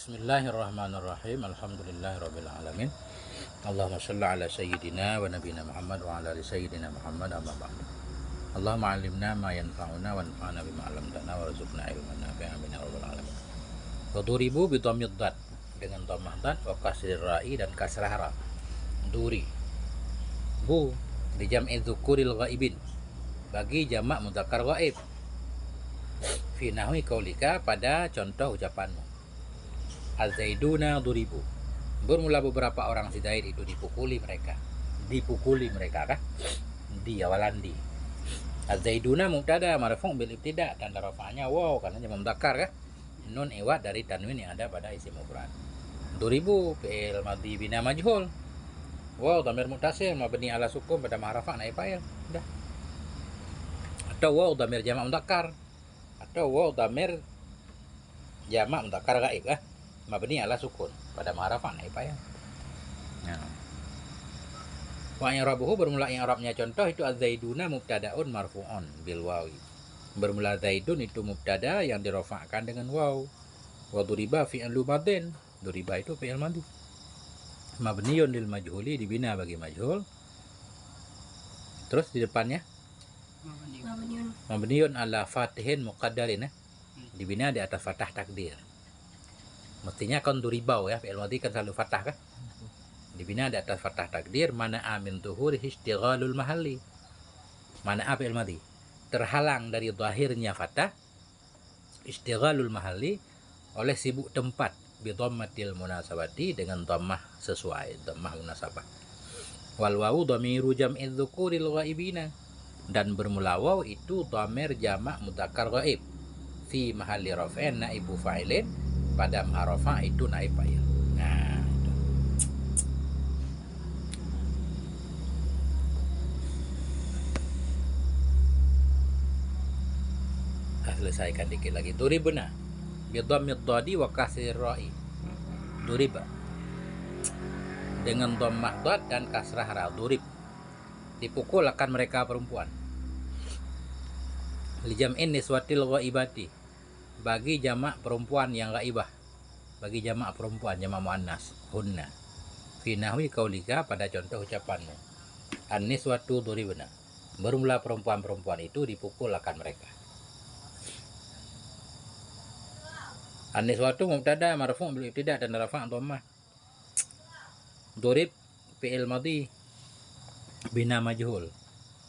Bismillahirrahmanirrahim. Alhamdulillahirabbil alamin. Allahumma shalli ala sayyidina wa nabiyina Muhammad wa ala ali sayyidina Muhammad amma ba'du. Allahumma 'allimna ma yanfa'una wanfa'na bima 'allamtana warzuqna ilman nafi'an amin ya rabbal alamin. Wa duribu bi dhammid dzat dengan dhammah dzat wa kasrir ra'i dan kasrah ra. Duri. Bu di jam'i dzukuril ghaibin bagi jamak mudzakkar ghaib. Fi nahwi qaulika pada contoh ucapanmu. Az-zaiduna duribu. Bermula beberapa orang si Zaid itu dipukuli mereka kah? Di awalan di. Az-zaiduna mubtada marfu' bil ibtida dan rafa'nya wow karena jamak mudzakkar kah? Nun iwad dari tanwin yang ada pada isim mufrad. Duribu fi'il madhi bina majhul. Wow dhamir muttasil mabni ala sukun pada ma'rafa naib fa'il. Udah. Atau wow dhamir jamak mudzakkar atau wow dhamir jamak mudzakkar ghaib kah? Mabni ala sukun pada ma'rafa naib fa'il. Nah. Wa i'rabuhu bermula i'rabnya contoh itu az-zaiduna mubtadaun marfu'un bil wawi. Bermula zaidun itu mubtada yang dirofakkan dengan waw. Wa duriba fi'lu madin. Duriba itu fi'il madhi. Mabniyun lil majhuli dibina bagi majhul. Terus di depannya mabniyun ala fatihin muqaddarin dibina di atas fathah takdir. Mestinya kan duribau ya, fi'il madhi kan selalu fathah kan? Dibina di atas fathah takdir mana amin tuhur istighalul mahalli. Mana fi'il madhi terhalang dari zahirnya fathah istighalul mahalli oleh sibuk tempat bi dhammatil munasabati dengan dhammah sesuai, dhammah munasabah. Wal wawu dhamiru jam'i dzukuril ghaibina dan bermula waw itu dhamir jamak mudzakkar ghaib fi mahalli raf'in naibu fa'ilin pada ma'rafa itu naib fa'il. Nah, itu. Selesaikan dikit lagi. Duribna bi dhammid dhadi wa kasrir ra'i. Duriba dengan dhammah dhad dan kasrah ra. Durib dipukul akan mereka perempuan. Li jam'in niswatil ghaibati bagi jamak perempuan yang ghaibah. Bagi jamak perempuan jamak muannas hunna. Fi nahwi qaulika pada contoh ucapanmu. An-niswatu duribna. Bermula perempuan-perempuan itu dipukul akan mereka. An-niswatu mubtada marfu' bil ibtida dan rafa' dhammah. Durib fi'il madhi bina majhul.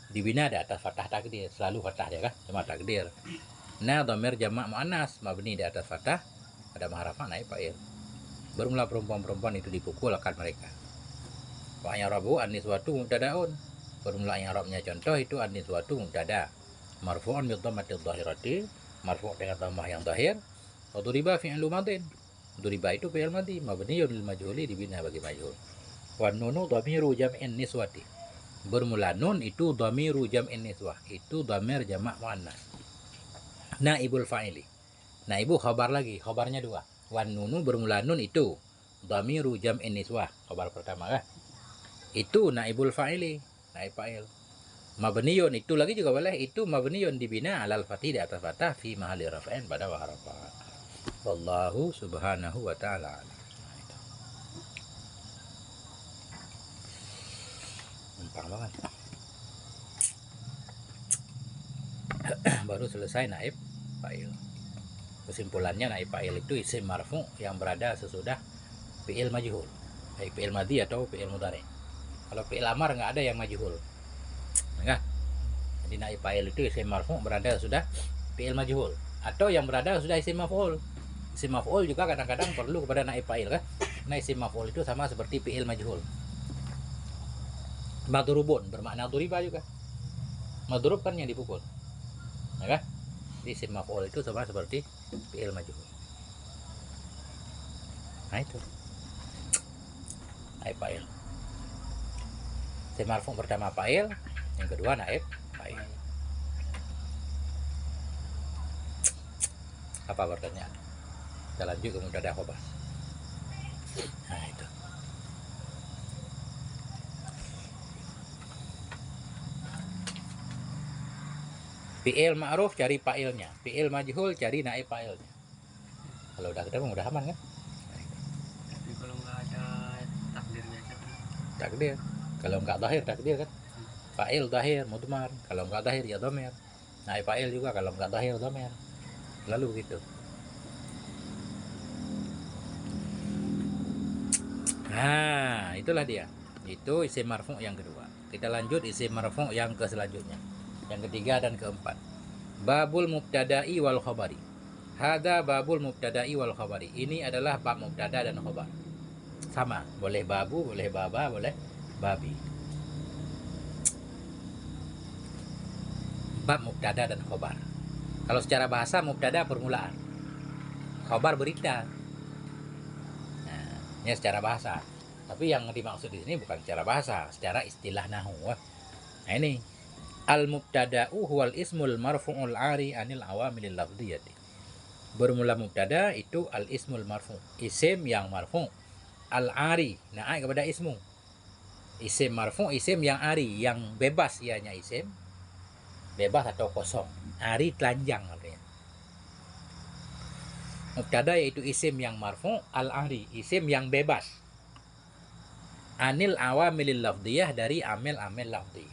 Dibina di atas fathah takdir, selalu fathah ya kan? Cuma takdir. Nah, dhamir jamak muannas mabni di atas fathah pada ma'rafa naib fa'il. Bermula perempuan-perempuan itu dipukul akan mereka. Wa i'rabu an-niswatu mubtadaun. Bermula i'rabnya contoh itu an-niswatu mubtada marfu'un bi dhammati dhahirati, marfu' dengan dhammah yang zahir. Wa duriba fi'lu madin. Duriba itu fi'il madhi mabniyun lil majhuli dibina bagi majhul. Wa nunu dhamiru jam'in niswati. Bermula nun itu dhamiru jam'in niswah, itu dhamir jamak muannas. Naibul fa'ili. Naibu khabar lagi, khabarnya dua. Wan nunu bermula nun itu dhamiru jam'in niswah, khabar pertama kan? Itu naibul fa'ili, naib fa'il. Mabniyun itu lagi juga boleh, itu mabniyun dibina alal fathih di atas fathah fi mahalli raf'in pada wa harafa. Wallahu subhanahu wa ta'ala. Gampang banget. Baru selesai naib fa'il. Kesimpulannya naib fa'il itu isim marfu' yang berada sesudah fi'il majhul, baik fi'il madhi atau fi'il mudhari'. Kalau fi'il amar nggak ada yang majhul, enggak. Jadi naib fa'il itu isim marfu' berada sudah fi'il majhul atau yang berada sudah isim maf'ul. Isim maf'ul juga kadang-kadang perlu kepada naib fa'il kan? Nah, isim maf'ul itu sama seperti fi'il majhul. Madrubun bermakna duriba juga. Madrub kan yang dipukul, ya kan? Isim maf'ul itu sama seperti fi'il majhul. Nah itu naib fa'il. Isim marfu' pertama fa'il, yang kedua naib fa'il. Apa pertanyaan? Kita lanjut ke mubtada khabar. Nah itu. Fi'il ma'ruf cari fa'ilnya, fi'il majhul cari naib fa'ilnya. Kalau udah ketemu udah aman kan? takdir. Kalau enggak zahir takdir kan. Fa'il zahir mudmar, kalau enggak zahir ya dhamir. Nah, fa'il juga kalau enggak zahir dhamir. Lalu gitu. Nah, itulah dia. Itu isim marfu yang kedua. Kita lanjut isim marfu yang ke selanjutnya. Yang ketiga dan keempat. Babul mubtada'i wal khabari. Hada babul mubtada'i wal khabari. Ini adalah bab mubtada dan khabar. Sama, boleh babu, boleh baba, boleh babi. Bab mubtada dan khabar. Kalau secara bahasa mubtada permulaan, khabar berita. Nah, ini secara bahasa. Tapi yang dimaksud di sini bukan secara bahasa, secara istilah nahwu. Nah ini al-mubtada'u huwal ismul marfu'ul 'ari anil awamilil lafdhiyati. Bermula mubtada itu al-ismul marfu', isim yang marfu'. Al-'ari, naik kepada ismu. Isim marfu', isim yang 'ari, yang bebas ianya isim. Bebas atau kosong. 'Ari telanjang artinya. Mubtada yaitu isim yang marfu', al-'ari, isim yang bebas. Anil awamilil lafdhiyah, dari amil-amil lafdhi.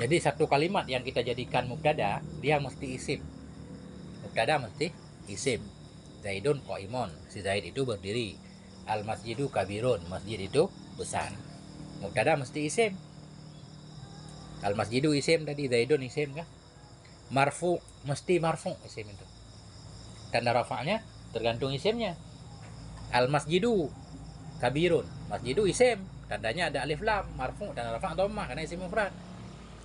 Jadi satu kalimat yang kita jadikan mubtada, dia mesti isim. Mubtada mesti isim. Zaidun qaimun, si Zaid itu berdiri. Al masjidu kabirun, masjid itu besar. Mubtada mesti isim. Al masjidu isim tadi, Zaidun isim kan? Marfu mesti marfu isim itu. Tanda rafa'nya tergantung isimnya. Al masjidu kabirun, masjidu isim, tandanya ada alif lam, marfu tanda rafa' dhammah karena isim mufrad.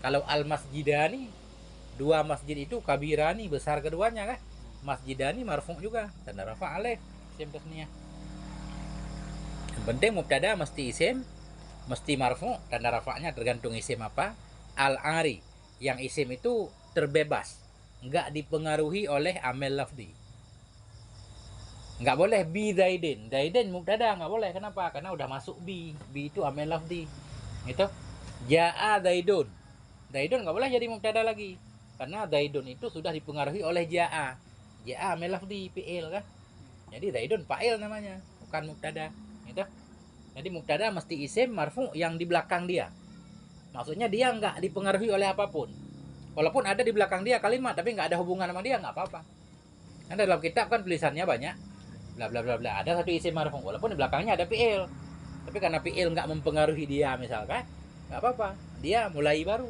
Kalau al masjidani, dua masjid itu kabirani, besar keduanya kan? Masjidani marfu juga, tanda rafa' alif, isim tasniyah. Yang penting mubtada mesti isim, mesti marfu, tanda rafa'nya tergantung isim apa. Al-'ari, yang isim itu terbebas, enggak dipengaruhi oleh amil lafzi. Enggak boleh bi Zaidin. Zaidin mubtada enggak boleh. Kenapa? Karena udah masuk bi. Bi itu amil lafzi. Gitu. Ja'a Zaidun. Zaidun enggak boleh jadi mubtada lagi. Karena Zaidun itu sudah dipengaruhi oleh ja'a. Ja'a amil lafzi, fi'il kan. Jadi Zaidun fa'il namanya, bukan mubtada. Gitu. Jadi mubtada mesti isim marfu yang di belakang dia. Maksudnya dia enggak dipengaruhi oleh apapun. Walaupun ada di belakang dia kalimat tapi enggak ada hubungan sama dia, enggak apa-apa. Karena dalam kitab kan tulisannya banyak bla bla bla bla, ada satu isim marfu walaupun di belakangnya ada fi'il, tapi karena fi'il nggak mempengaruhi dia misalkan, nggak apa-apa, dia mulai baru,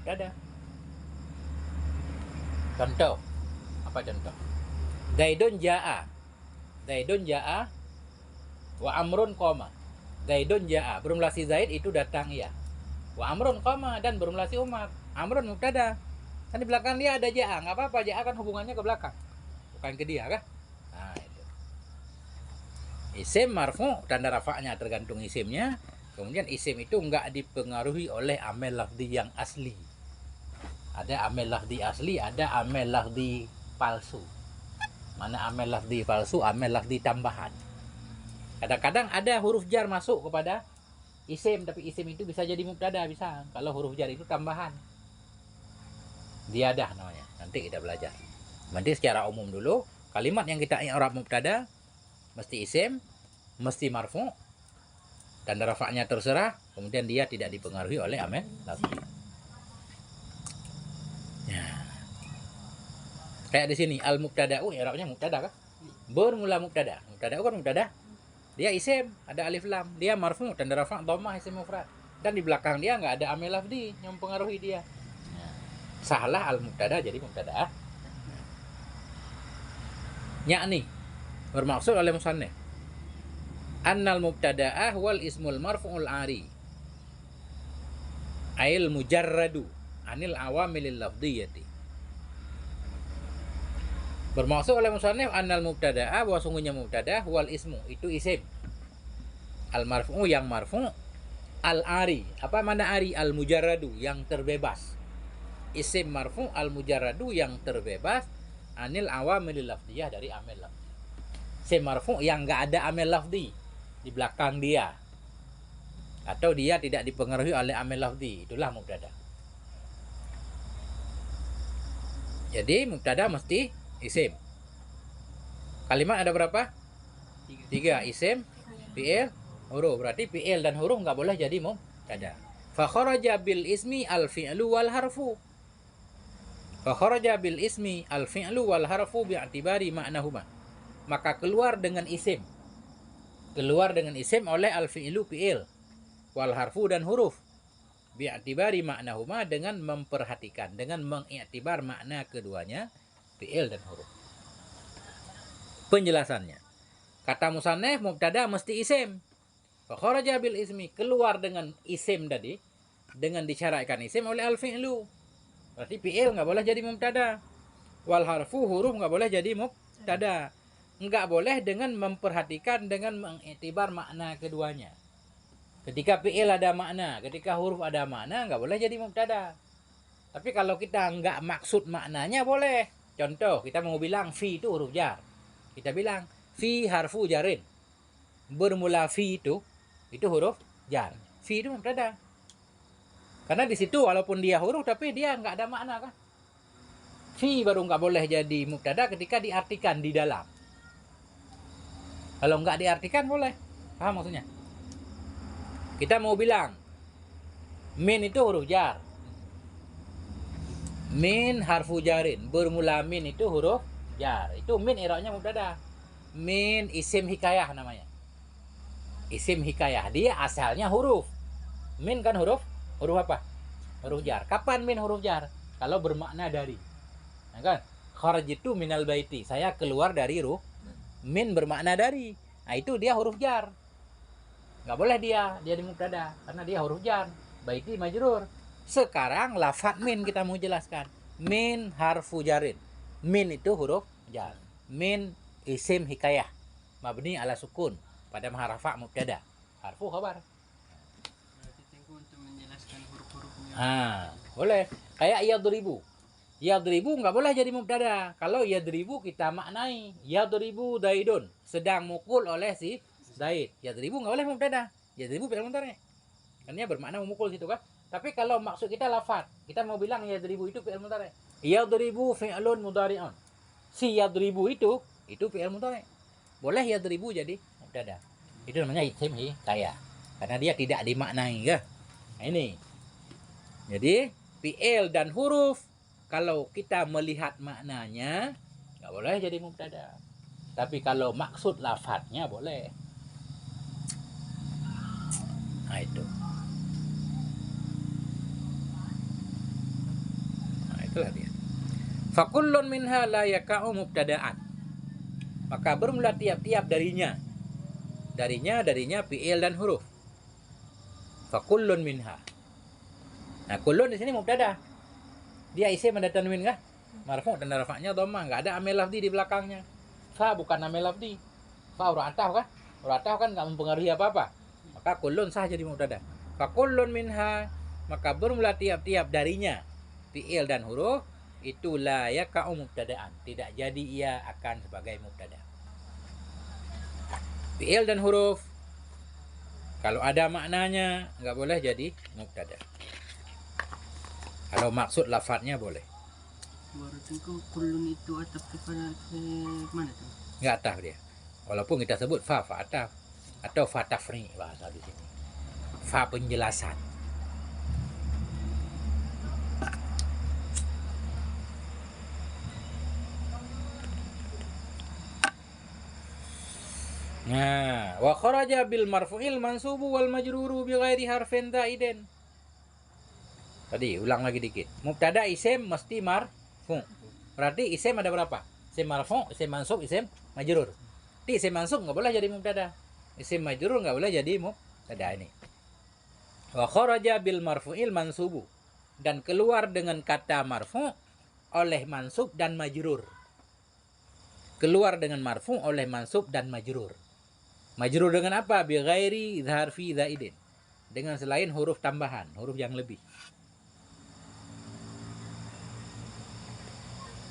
ada. Contoh, apa contoh? Zaidun ja'a, Zaidun ja'a, wa amrun qama. Zaidun ja'a, bermulasi Zaid itu datang ya. Wa amrun qama, dan bermulasi Umar. Amrun mubtada, kan di belakang dia ada ja'a, nggak apa-apa, ja'a kan hubungannya ke belakang, bukan ke dia kan. Nah, isim marfu tanda rafa'nya tergantung isimnya. Kemudian isim itu enggak dipengaruhi oleh amil lafzi yang asli. Ada amil lafzi asli, ada amil lafzi palsu. Mana amil lafzi palsu, amil lafzi tambahan. Kadang-kadang ada huruf jar masuk kepada isim, tapi isim itu bisa jadi mubtada, bisa. Kalau huruf jar itu tambahan. Ziyadah namanya. Nanti kita belajar. Nanti secara umum dulu, kalimat yang kita i'rab mubtada mesti isim, mesti marfu, tanda rafa'nya terserah, kemudian dia tidak dipengaruhi oleh amil lafzi. Ya. Kayak di sini al mubtada'u i'rabnya mubtada kan? Bermula mubtada. Mubtada'u kan mubtada. Dia isim, ada alif lam, dia marfu, tanda rafa' dhammah, isim mufrad. Dan di belakang dia enggak ada amil lafzi yang mempengaruhi dia. Salah al mubtada jadi mubtada. Yakni bermaksud oleh musannif annal mubtada'ah wal ismul marfu'ul 'ari ail mujarradu anil awamilil lafdhiyati. Bermaksud oleh musannif annal mubtada'ah, bahwa sungguhnya mubtada, wal ismu itu isim, al marfu'u yang marfu', al 'ari, apa mana 'ari? Al mujarradu yang terbebas. Isim marfu' al mujarradu yang terbebas, anil awamilil lafdhiyah dari amil lafzi. Isim marfu' yang enggak ada amil lafzi di belakang dia, atau dia tidak dipengaruhi oleh amil lafzi, itulah mubtada. Jadi mubtada mesti isim. Kalimat ada berapa? 3. Isim, fi'il, huruf. Berarti fi'il dan huruf nggak boleh jadi mubtada. Fa kharaja bil ismi al fi'lu wal harfu. Fa kharaja bil ismi al fi'lu wal harfu bi'tibari ma'nahuma. Maka keluar dengan isim. Keluar dengan isim oleh al fi'lu fi'il, wal harfu dan huruf. Bi'tibari ma'nahuma, dengan memperhatikan, dengan mengiktibar makna keduanya, fi'il dan huruf. Penjelasannya. Kata musannif mubtada mesti isim. Fa kharaja bil ismi, keluar dengan isim tadi, dengan disyaratkan isim oleh al fi'lu. Berarti fi'il nggak boleh jadi mubtada. Wal harfu, huruf nggak boleh jadi mubtada. Nggak boleh dengan memperhatikan, dengan mengiktibar makna keduanya. Ketika fi'il ada makna, ketika huruf ada makna, nggak boleh jadi mubtada. Tapi kalau kita nggak maksud maknanya boleh. Contoh, kita mau bilang fi itu huruf jar. Kita bilang fi harfu jarin. Bermula fi itu huruf jar. Fi itu mubtada. Karena di situ walaupun dia huruf tapi dia nggak ada makna kan. Fi baru nggak boleh jadi mubtada ketika diartikan di dalam. Kalau nggak diartikan boleh. Paham maksudnya? Kita mau bilang min itu huruf jar. Min harfu jarin. Bermula min itu huruf jar. Itu min i'rabnya mubtada. Min isim hikayah namanya. Isim hikayah. Dia asalnya huruf. Min kan huruf apa? Huruf jar. Kapan min huruf jar? Kalau bermakna dari. Nah kan? Kharajtu minal baiti. Saya keluar dari ruh. Min bermakna dari. Nah itu dia huruf jar. Nggak boleh dia di mubtada karena dia huruf jar. Baiti majrur. Sekarang lafaz min kita mau jelaskan. Min harfu jarin. Min itu huruf jar. Min isim hikayah. Mabni ala sukun. Pada maharafa mubtada. Harfu khabar. Boleh. Kayak yadribu. Yadribu nggak boleh jadi mubtada. Kalau yadribu kita maknai. Yadribu daidun. Sedang mukul oleh si Zaid. Yadribu nggak boleh mubtada. Yadribu fi'il mudhari'. Karena dia bermakna memukul situ kan. Tapi kalau maksud kita lafaz, kita mau bilang yadribu itu fi'il mudhari'. Yadribu fi'lun mudhari'un. Si yadribu itu fi'il mudhari'. Boleh yadribu jadi mubtada. Itu namanya isim hikayah. Karena dia tidak dimaknai ya. Nah, ini. Jadi fi'il dan huruf kalau kita melihat maknanya nggak boleh jadi mubtada. Tapi kalau maksud lafadznya boleh. Nah itu. Nah itulah dia. Fakullun minha la yaka'u mubtada'an. Maka bermula tiap-tiap darinya. Darinya fi'il dan huruf. Fakullun minha. Nah, kullun di sini mubtada. Dia isim ada tanwin kah? Marfu' dan rafa'nya dhammah, enggak ada amil lafzi di belakangnya. Fa bukan amil lafzi. Fa huruf ataf kah? Huruf ataf kan enggak mempengaruhi apa-apa. Maka kullun sah jadi mubtada. Fa kullun minha, maka bermula tiap-tiap darinya fi'il dan huruf itu la yaka'u mubtada'an. Tidak jadi ia akan sebagai mubtada. Fi'il dan huruf kalau ada maknanya enggak boleh jadi mubtada. Kalau maksud lafadznya boleh. Berarti kullun itu atap kepada mana tuh? Enggak ataf dia. Walaupun kita sebut fa ataf atau fa tafri bahasa di sini. Fa penjelasan. Nah, wa kharaja bil marfu'il mansubu wal majruru bi ghairi harfin zaidin. Tadi ulang lagi dikit. Mubtada isim mesti marfu'. Berarti isim ada berapa? Isim marfu', isim mansub, isim majrur. Di isim mansub enggak boleh jadi mubtada. Isim majrur enggak boleh jadi mubtada ini. Wa kharaja bil marfu'il mansubu. Dan keluar dengan kata marfu' oleh mansub dan majrur. Keluar dengan marfu' oleh mansub dan majrur. Majrur dengan apa? Bi ghairi harfi zaidin. Dengan selain huruf tambahan, huruf yang lebih.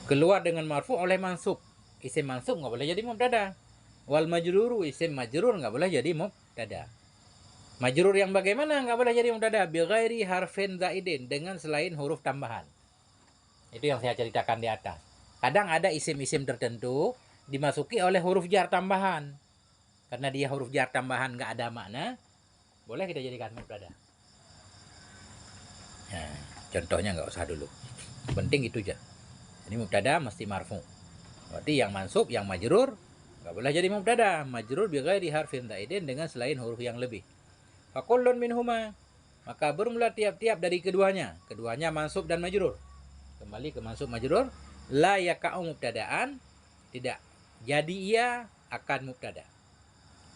Keluar dengan marfu oleh mansub. Isim mansub nggak boleh jadi mubtada. Wal majruru, isim majrur nggak boleh jadi mubtada. Majrur yang bagaimana nggak boleh jadi mubtada? Bi ghairi harfin zaidin, dengan selain huruf tambahan. Itu yang saya ceritakan di atas. Kadang ada isim-isim tertentu dimasuki oleh huruf jar tambahan. Karena dia huruf jar tambahan nggak ada makna, boleh kita jadikan mubtada. Nah, contohnya nggak usah dulu. Penting itu aja. Ini mubtada mesti marfu. Berarti yang mansub, yang majrur nggak boleh jadi mubtada. Majrur bi ghairi harfin zaidin, dengan selain huruf yang lebih. Fakullun minhuma, maka bermula tiap-tiap dari keduanya. Keduanya mansub dan majrur. Kembali ke mansub majrur. La yaka'u mubtadaan, tidak jadi ia akan mubtada.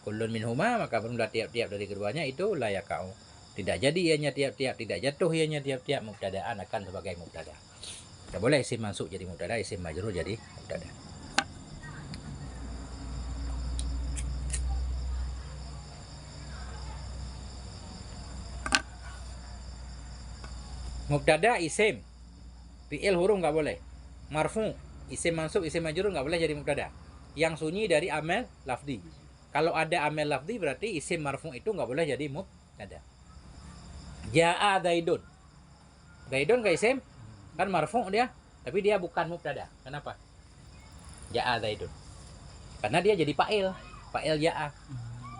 Kullun minhuma, maka bermula tiap-tiap dari keduanya itu la yaka'u. Tidak jadi ianya tiap-tiap, tidak jatuh ianya tiap-tiap, mubtadaan akan sebagai mubtada. Tidak boleh isim mansub jadi mubtada, isim majrur jadi mubtada. Mubtada isim, fi'il huruf nggak boleh. Marfu, isim mansub, isim majrur nggak boleh jadi mubtada. Yang sunyi dari amel lafdi. Kalau ada amel lafdi berarti isim marfu itu nggak boleh jadi mubtada. Ja'a Zaidun. Zaidun ke isim? Kan marfu dia, tapi dia bukan mubtada. Kenapa? Ja'a Zaidun. Karena dia jadi fa'il. Fa'il ja'a.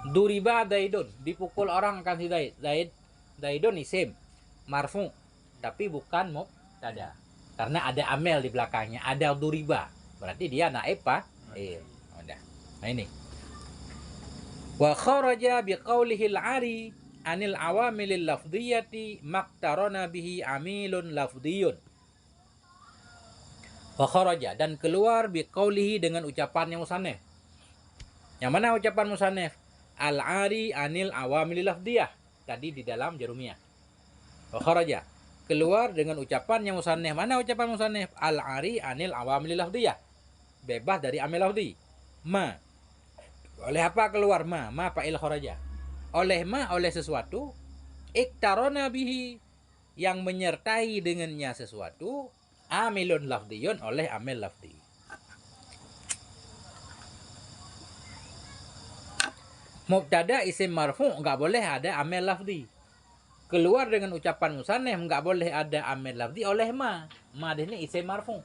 Duriba Zaidun. Dipukul orang kan si Zaid. Zaidun isim. Marfu. Tapi bukan mubtada. Karena ada amel di belakangnya. Ada duriba. Berarti dia naib fa'il. Udah. Nah ini. Wa kharaja biqaulihi al-'ari anil awamilil lafdhiyati maqtarana bihi amilun lafdhiyun. Wa kharaja, dan keluar biqaulihi dengan ucapannya musannif. Yang mana ucapan musannif? Al-'ari anil awamilil lafdhiyah. Tadi di dalam jarumiyah. Wa kharaja, keluar dengan ucapannya musannif. Mana ucapan musannif? Al-'ari anil awamilil lafdhiyah. Bebas dari amil lafdhi. Ma. Oleh apa keluar ma? Ma fa'il kharaja. Oleh ma, oleh sesuatu. Iktarona bihi, yang menyertai dengannya sesuatu. Amilun lafdiyun, oleh amil lafdi. Mubtada isim marfu nggak boleh ada amil lafdi. Keluar dengan ucapan musannif nggak boleh ada amil lafdi oleh ma. Ma ini isim marfu.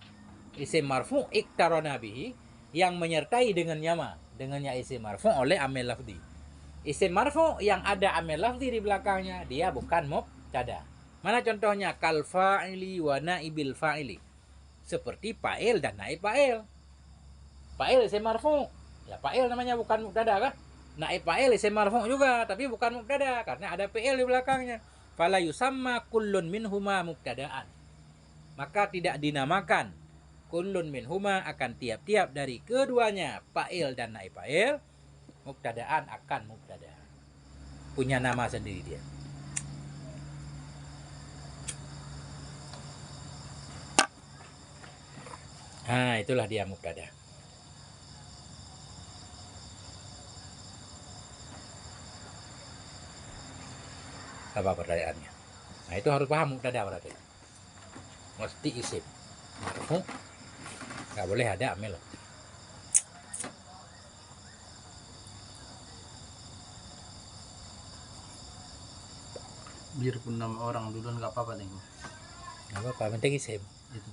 Isim marfu iktarona bihi, yang menyertai dengannya ma. Dengannya isim marfu oleh amil lafdi. Isim marfu yang ada amil lafdi di belakangnya, dia bukan mubtada. Mana contohnya? Kal fa'ili wa naibil fa'ili. Seperti fa'il dan naib fa'il. Fa'il isim marfu. Ya fa'il namanya, bukan mubtada kan? Naib fa'il isim marfu juga, tapi bukan mubtada karena ada fi'il di belakangnya. Fala yusamma kullun minhuma mubtadaan. Maka tidak dinamakan kullun minhuma, akan tiap-tiap dari keduanya, fa'il dan naib fa'il, mubtadaan akan mubtada. Punya nama sendiri dia. Nah, itulah dia mubtada. Apa pertanyaannya? Nah, itu harus paham mubtada berarti. Mesti isim marfu, nggak boleh ada amil. Biarpun nama orang duluan nggak apa-apa nih. Nggak apa-apa, penting isim. Itu.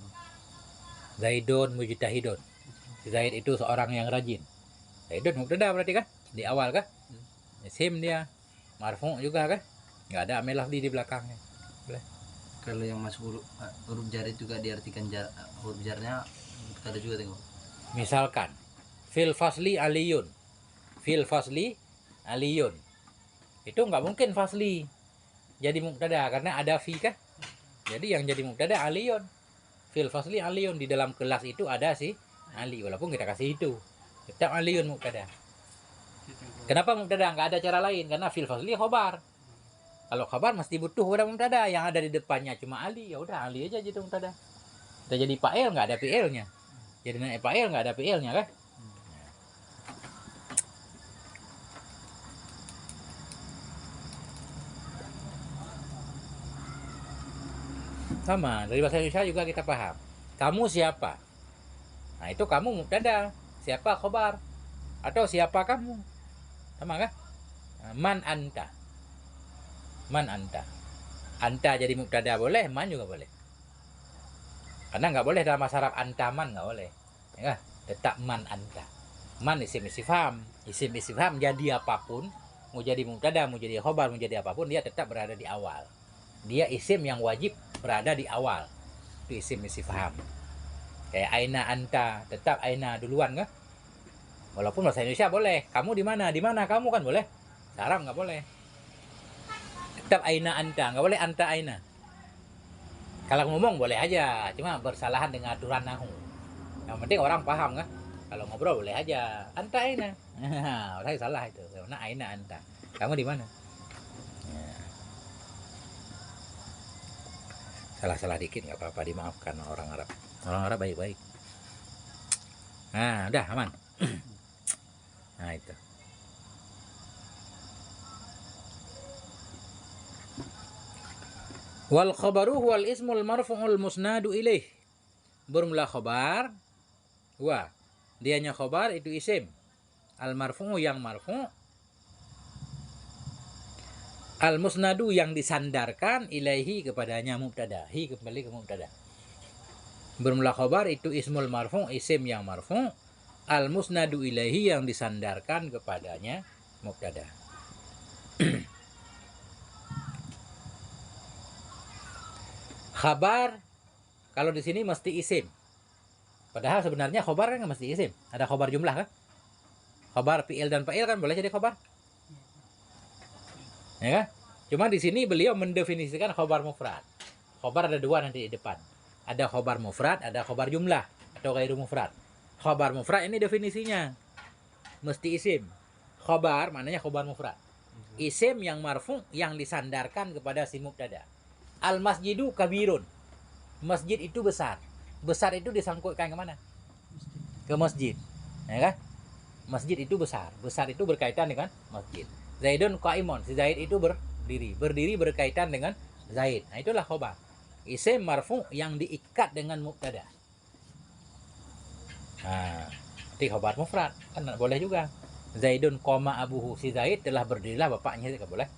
Zaidun mujtahidun. Zaid itu seorang yang rajin. Zaidun mubtada berarti kan? Di awal kan? Isim dia. Marfu juga kan? Nggak ada amil lafdi di belakangnya. Boleh. Kalau yang masuk huruf jar itu juga diartikan huruf jarnya ada juga tengok. Misalkan fil fasli aliyun. Fil fasli aliyun. Itu nggak mungkin fasli jadi mubtada karena ada fi kan? Jadi yang jadi mubtada aliyun. Fil fasli aliyun, di dalam kelas itu ada si Ali, walaupun kita kasih itu. Tetap aliyun mubtada. Kenapa mubtada? Nggak ada cara lain, karena fil fasli khobar. Kalau khabar mesti butuh udah mubtada, yang ada di depannya cuma Ali, ya udah Ali aja jadi mubtada. Kita jadi fa'il nggak ada fi'ilnya. Jadi naik fa'il nggak ada fi'ilnya kan? Sama, dari bahasa Indonesia juga kita paham. Kamu siapa? Nah, itu kamu mubtada. Siapa khobar? Atau siapa kamu? Sama kan? Man anta. Man anta. Anta jadi mubtada boleh, man juga boleh. Karena nggak boleh dalam bahasa Arab anta man, nggak boleh. Ya kan? Tetap man anta. Man isim istifham. Isim istifham jadi apapun, mau jadi mubtada, mau jadi khobar, mau jadi apapun, dia tetap berada di awal. Dia isim yang wajib berada di awal. Itu isim istifham. Kayak aina anta, tetap aina duluan kan? Walaupun bahasa Indonesia boleh. Kamu di mana? Di mana kamu kan boleh. Arab nggak boleh. Tetap aina anta, nggak boleh anta aina. Kalau ngomong boleh aja, cuma bersalahan dengan aturan nahu. Yang penting orang paham kan? Kalau ngobrol boleh aja, anta aina. Orang salah itu. Karena aina anta. Kamu di mana? Ya. Salah-salah dikit nggak apa-apa, dimaafkan orang Arab. Orang Arab baik-baik. Nah, udah aman. Nah itu. Wal khabaru wal ismul marfu'ul musnadu ilaih. Bermula khabar. Wah, dianya khabar itu isim. Al marfu'u yang marfu'. Al musnadu yang disandarkan ilaihi kepadanya mubtada. Hi kembali ke mubtada. Bermula khabar itu ismul marfu', isim yang marfu'. Al musnadu ilaihi yang disandarkan kepadanya mubtada. Khabar kalau di sini mesti isim. Padahal sebenarnya khabar kan nggak mesti isim. Ada khabar jumlah kan? Khabar fi'il dan fa'il kan boleh jadi khabar. Ya kan? Cuma di sini beliau mendefinisikan khabar mufrad. Khabar ada dua nanti di depan. Ada khabar mufrad, ada khabar jumlah atau ghairu mufrad. Khabar mufrad ini definisinya mesti isim. Khabar maknanya khabar mufrad. Isim yang marfu yang disandarkan kepada si mubtada. Al masjidu kabirun. Masjid itu besar. Besar itu disangkutkan ke mana? Ke masjid. Ya kan? Masjid itu besar. Besar itu berkaitan dengan masjid. Zaidun qaimun. Si Zaid itu berdiri. Berdiri berkaitan dengan Zaid. Nah, itulah khabar. Isim marfu yang diikat dengan mubtada. Nah, nanti khabar mufrad kan boleh juga. Zaidun qama abuhu. Si Zaid telah berdirilah bapaknya, kan boleh.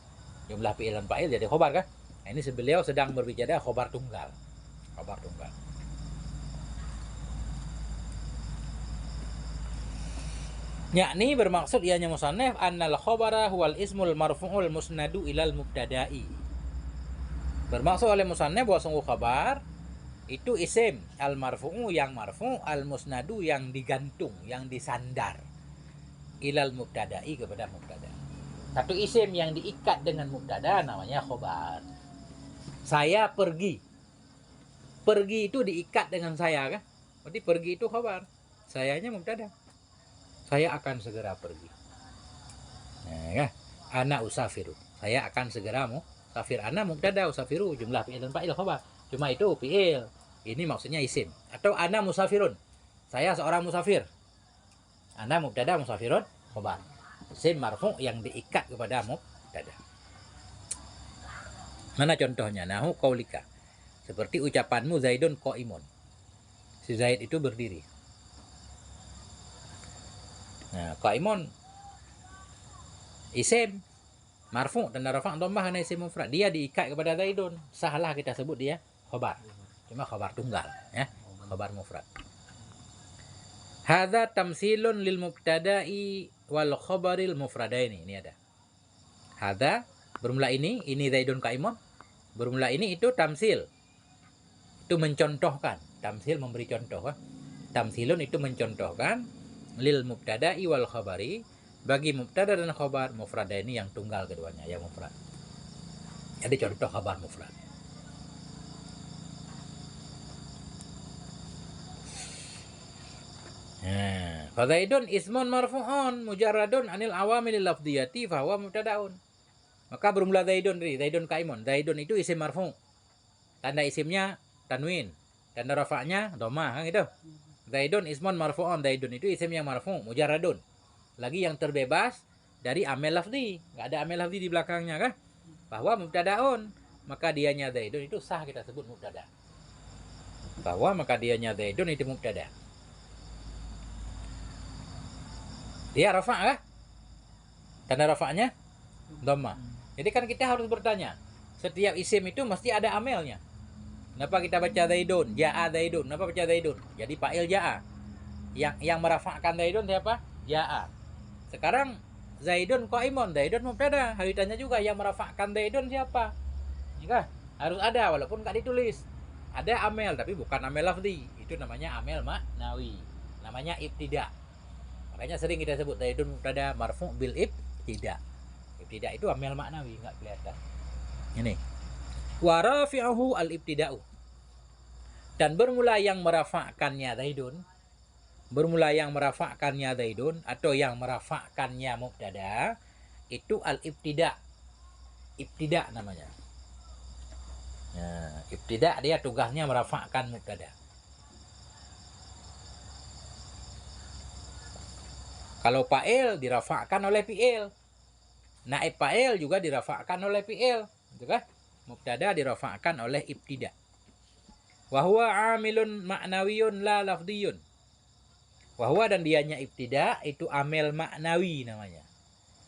Jumlah fi'il dan fa'il jadi khabar kan? Nah, ini beliau sedang berbicara khabar tunggal. Khabar tunggal. Yakni bermaksud ianya musannaf annal khabara huwal ismul marfu'ul musnadu ilal mubtada'i. Bermaksud oleh musannaf bahwa sungguh khabar itu isim al marfu'u yang marfu', al musnadu yang digantung, yang disandar ilal mubtada'i kepada mubtada. Satu isim yang diikat dengan mubtada namanya khabar. Saya pergi. Pergi itu diikat dengan saya kan? Berarti pergi itu khabar. Sayanya mubtada. Saya akan segera pergi. Nah, ya. Ana usafiru. Saya akan segera musafir. Ana mubtada, usafiru jumlah fi'il dan fa'il khabar. Cuma itu fi'il. Ini maksudnya isim. Atau ana musafirun. Saya seorang musafir. Ana mubtada, musafirun khabar. Isim marfu yang diikat kepada mubtada. Mana contohnya? Nahu qaulika. Seperti ucapanmu Zaidun qaimun. Si Zaid itu berdiri. Nah, qaimun isim marfu dan rafa' dhammah ana isim mufrad. Dia diikat kepada Zaidun. Salah kita sebut dia khabar. Cuma khabar tunggal, ya. Khabar mufrad. Hadza tamsilun lil mubtada'i wal khabaril mufradaini. Ini ada. Hadza bermula ini Zaidun qaimun. Bermula ini itu tamsil. Itu mencontohkan. Tamsil memberi contoh. Tamsilun itu mencontohkan lil mubtada'i wal khabari bagi mubtada dan khabar mufradaini yang tunggal keduanya, yang mufrad. Jadi contoh khabar mufrad. Fa Zaidun ismun marfu'un mujarradun anil awamilil lafdhiyati fa huwa mubtada'un. Maka bermula Zaidun tadi, Zaidun qaimun. Zaidun itu isim marfu'. Tanda isimnya tanwin, tanda rafa'nya dhammah, kan gitu. Zaidun ismun marfu'un. Zaidun itu isim yang marfu', mujarradun. Lagi yang terbebas dari amil lafzi. Enggak ada amil lafzi di belakangnya kan? Bahwa mubtada'un. Maka dianya Zaidun itu sah kita sebut mubtada. Bahwa maka dianya Zaidun itu mubtada. Dia rafa' kah? Tanda rafa'nya dhammah. Jadi kan kita harus bertanya, setiap isim itu mesti ada amelnya. Kenapa kita baca Zaidun? Ja'a Zaidun. Kenapa baca Zaidun? Jadi fa'il ja'a. Yang merafa'kan Zaidun siapa? Ja'a. Sekarang Zaidun qaimun, Zaidun mubtada. Harus ditanya juga yang merafa'kan Zaidun siapa? Ya, harus ada walaupun nggak ditulis. Ada amel tapi bukan amel lafzi. Itu namanya amel maknawi. Namanya ibtida. Makanya sering kita sebut Zaidun mubtada marfu' bil ibtida. Ibtida itu amel maknawi, nggak kelihatan. Ini. Wa rafi'uhu al-ibtida'u. Dan bermula yang merafa'kannya Zaidun, bermula yang merafa'kannya Zaidun atau yang merafa'kannya mubtada itu al-ibtida. Ibtida namanya. Nah, ibtida dia tugasnya merafa'kan mubtada. Kalau fa'il dirafa'kan oleh fi'il. Naib fa'il juga dirafa'kan oleh fi'il, gitu kan? Mubtada dirafa'kan oleh ibtida. Wa huwa amilun ma'nawiyun la lafdiyun. Wa huwa dan dianya ibtida itu amil maknawi namanya.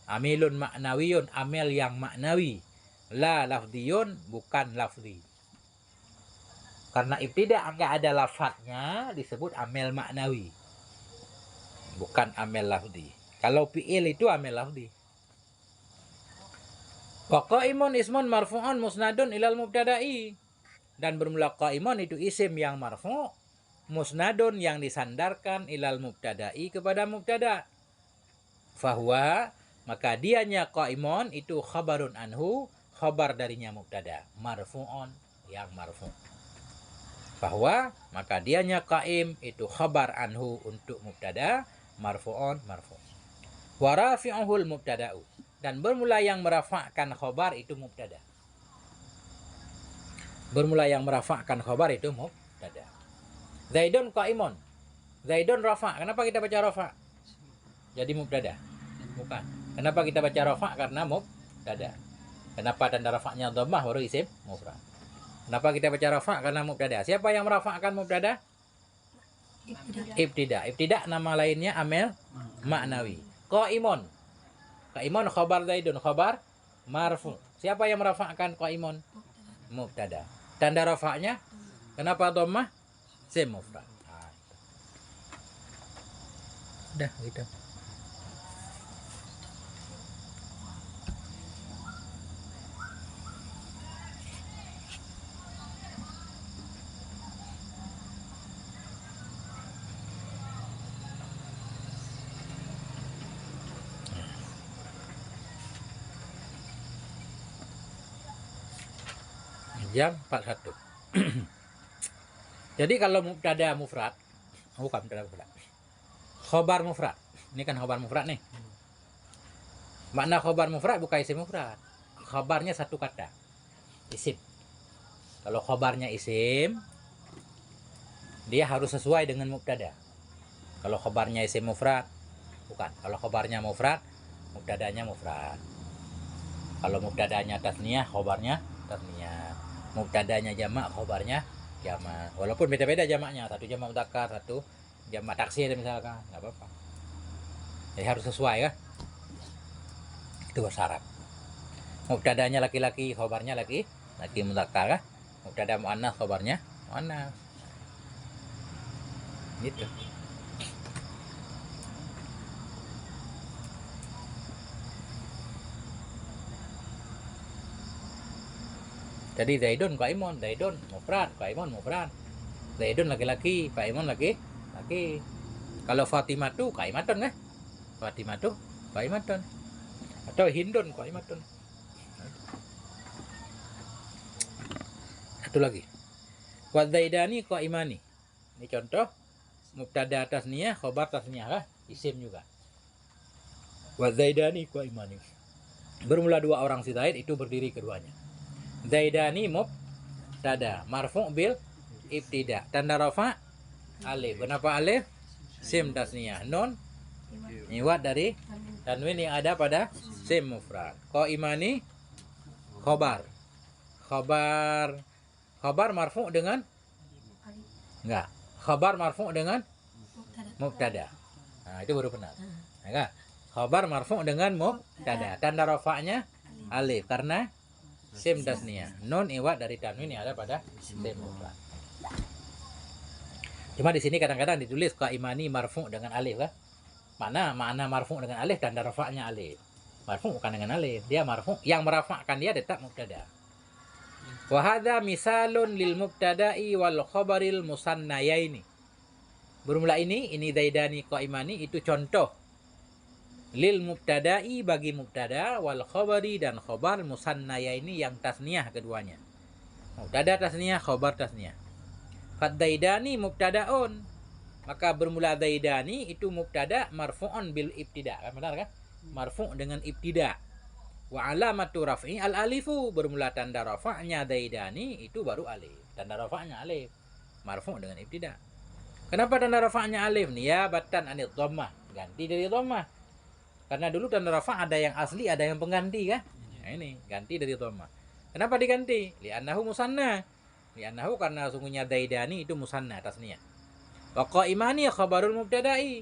Amilun maknawiyun, amil yang maknawi. La lafdiyun, bukan lafdi. Karena ibtida enggak ada lafadznya disebut amil maknawi. Bukan amil lafdi. Kalau fi'il itu amil lafdi. Wa qaimun ismun marfu'un musnadun ilal mubtada'i. Dan bermula qaimun itu isim yang marfu', musnadun yang disandarkan ilal mubtada'i kepada mubtada. Fahuwa, maka dianya qaimun itu khabarun anhu, khabar darinya mubtada, marfu'un yang marfu'. Fahuwa, maka dianya qaim itu khabar anhu untuk mubtada, marfu'un marfu'. Wa rafi'uhul mubtada'u, dan bermula yang merafa'kan khabar itu mubtada. Bermula yang merafa'kan khabar itu mubtada. Zaidun qaimun. Zaidun rafa'. Kenapa kita baca rafa'? Jadi mubtada. Bukan. Kenapa kita baca rafa'? Karena mubtada. Kenapa tanda rafa'nya dhammah baru isim mufrad? Kenapa kita baca rafa'? Karena mubtada. Siapa yang merafa'kan mubtada? Ibtida. Ibtida nama lainnya amil maknawi. Qaimun. Qaimun khabar Zaidun, khabar marfu'. Siapa yang merafa'kan qaimun? Mubtada. Tanda rafa'nya kenapa dhammah? Isim mufrad. Nah, udah gitu. Jam 41. Jadi kalau mubtada mufrad, bukan mubtada mufrad. Khobar mufrad. Ini kan khobar mufrad nih. Makna khobar mufrad bukan isim mufrad. Khobarnya satu kata. Isim. Kalau khobarnya isim, dia harus sesuai dengan mubtada. Kalau khobarnya isim mufrad, bukan. Kalau khobarnya mufrad, mubtadanya mufrad. Kalau mubtadanya tasniyah, khobarnya tasniyah. Mubtadanya jamak, khobarnya jamak. Walaupun beda-beda jamaknya, satu jamak mudzakkar, satu jamak taksir misalkan, nggak apa-apa. Jadi harus sesuai kan? Itu syarat. Mubtadanya laki-laki, khobarnya laki mudzakkar kan? Mubtada muannats, khobarnya muannats. Gitu. Jadi Zaidun qaimun, Zaidun mufrad, qaimun mufrad. Zaidun laki-laki, qaimun laki-laki. Kalau Fatimah tuh qaimatun kan? Fatimah tuh qaimatun. Atau Hindun qaimatun. Satu lagi. Wa Zaidani qaimani. Ini contoh mubtada tasniyah, khabar tasniyah kah? Isim juga. Wa Zaidani qaimani. Bermula dua orang si Zaid itu berdiri keduanya. Zaidani mubtada marfu' bil ibtida. Tanda rafa' alif. Kenapa alif? Sim tasniyah. Nun iwad dari tanwin yang ada pada sim mufrad. Qaimani khabar. Khabar marfu' dengan enggak. Khabar marfu' dengan mubtada. Nah, itu baru benar. Enggak? Khabar marfu' dengan mubtada. Tanda rafa'nya alif karena sim tasniyah. Nun iwad dari tanwin yang ada pada sim mufrad. Cuma di sini kadang-kadang ditulis qaimani marfu' dengan alif kan? Mana marfu dengan alif, tanda rafa'nya alif. Marfu bukan dengan alif, dia marfu. Yang merafa'kan dia tetap mubtada. Wa hadza misalun lil mubtada'i wal khabaril musannayaini. Bermula ini zaidani qaimani itu contoh lil mubtada'i bagi mubtada wal khabari dan khabar musannayaini yang tasniyah keduanya. Mubtada tasniyah, khabar tasniyah. Fad zaidani mubtadaun, maka bermula zaidani itu mubtada marfu'un bil ibtida, kan benar kan? Marfu' dengan ibtida. Wa alamatu raf'i al alifu, bermula tanda rafa'nya zaidani itu baru alif. Tanda rafa'nya alif. Marfu' dengan ibtida. Kenapa tanda rafa'nya alif? Niyabatan anid dhammah, ganti dari dhammah. Karena dulu tanda rafa' ada yang asli, ada yang pengganti kan? Nah, ini ganti dari dhammah. Kenapa diganti? Li'annahu musanna. Li'annahu karena sungguhnya zaidani itu musanna tasniyah. Wa qaimani khabarul mubtada'i.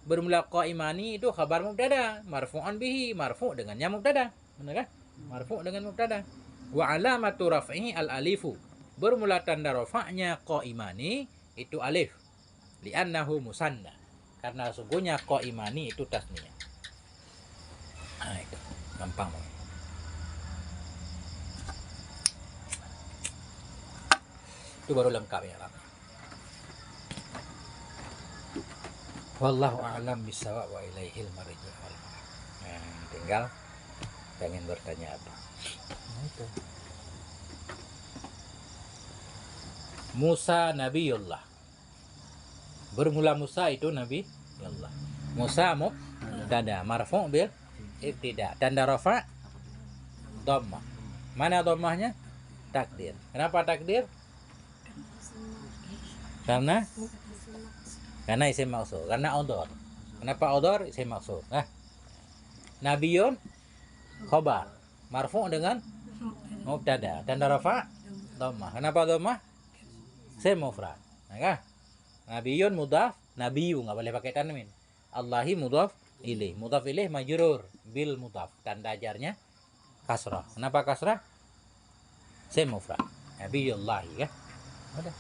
Bermula qaimani itu khabar mubtada, marfu'an bihi, marfu' dengannya mubtada. Benar kan? Marfu' dengan mubtada. Wa alamatu raf'ihi al alifu. Bermula tanda rafa'nya qaimani itu alif. Li'annahu musanna. Karena sungguhnya qaimani itu tasniyah. Nah, itu gampang banget. Itu baru lengkap ya. Wallahu a'lam bissawab wa ilaihil marji'. Nah, tinggal pengen bertanya apa. Nah, itu. Musa Nabiullah. Bermula Musa itu Nabi Allah. Musa mubtada marfu' bil ibtida. Tanda rafa' dhammah. Mana dhammahnya? Takdir. Kenapa takdir? Karena isim maksud. Karena odor. Kenapa odor? Isim maksud. Nah, Nabiyun khobar marfu' dengan mubtada. Tanda rafa' dhammah. Kenapa dhammah? Isim mufrad. Nah, kan? Nabiyun mudhaf, nabiyu enggak boleh pakai tanwin. Allahi mudhaf ilaih. Mudhaf ilaih majrur bil mudhaf. Tanda jarnya kasrah. Kenapa kasrah? Isim mufrad. Nabiyullahi ya. Udah.